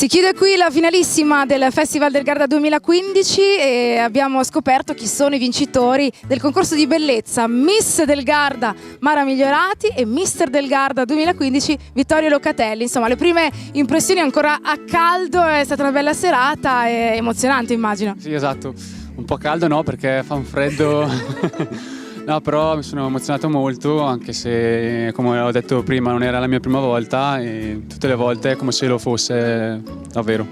Si chiude qui la finalissima del Festival del Garda 2015 e abbiamo scoperto chi sono i vincitori del concorso di bellezza Miss del Garda Mara Migliorati e Mister del Garda 2015 Vittorio Locatelli. Insomma, le prime impressioni ancora a caldo, è stata una bella serata e emozionante, immagino. Sì, esatto, un po' caldo no, perché fa un freddo. No, però mi sono emozionato molto, anche se, come ho detto prima, non era la mia prima volta e tutte le volte è come se lo fosse davvero.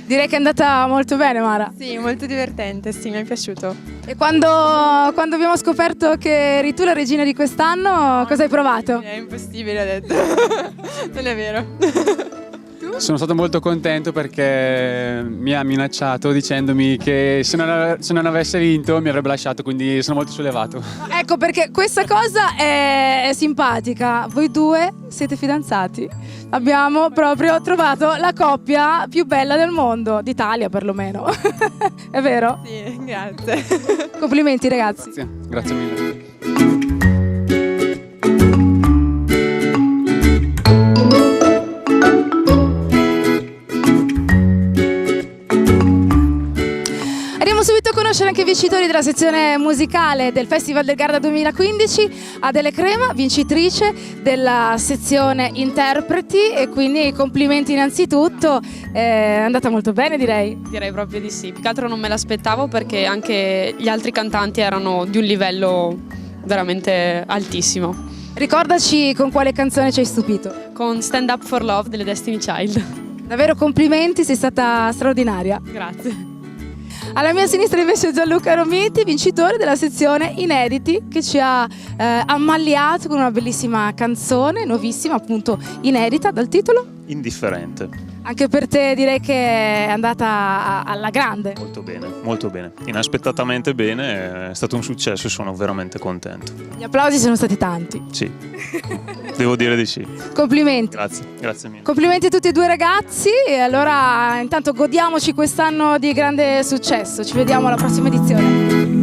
Direi che è andata molto bene, Mara. Sì, molto divertente, sì, mi è piaciuto. E quando abbiamo scoperto che eri tu la regina di quest'anno, cosa hai provato? È impossibile, ho detto. Non è vero. Sono stato molto contento perché mi ha minacciato dicendomi che se non avesse vinto mi avrebbe lasciato, quindi sono molto sollevato. Ecco, perché questa cosa è simpatica. Voi due siete fidanzati. Abbiamo proprio trovato la coppia più bella del mondo, d'Italia perlomeno. È vero? Sì, grazie. Complimenti ragazzi. Grazie mille. Andiamo subito a conoscere anche i vincitori della sezione musicale del Festival del Garda 2015. Adele Crema, vincitrice della sezione interpreti, e quindi complimenti innanzitutto, è andata molto bene direi. Direi proprio di sì, più che altro non me l'aspettavo perché anche gli altri cantanti erano di un livello veramente altissimo. Ricordaci con quale canzone ci hai stupito. Con Stand Up for Love delle Destiny Child. Davvero complimenti, sei stata straordinaria. Grazie. Alla mia sinistra invece Gianluca Romiti, vincitore della sezione Inediti, che ci ha ammalliato con una bellissima canzone, nuovissima, appunto inedita, dal titolo? Indifferente. Anche per te direi che è andata alla grande. Molto bene. Inaspettatamente bene, è stato un successo e sono veramente contento. Gli applausi sono stati tanti. Sì, devo dire di sì. Complimenti. Grazie mille. Complimenti a tutti e due ragazzi, e allora intanto godiamoci quest'anno di grande successo. Ci vediamo alla prossima edizione.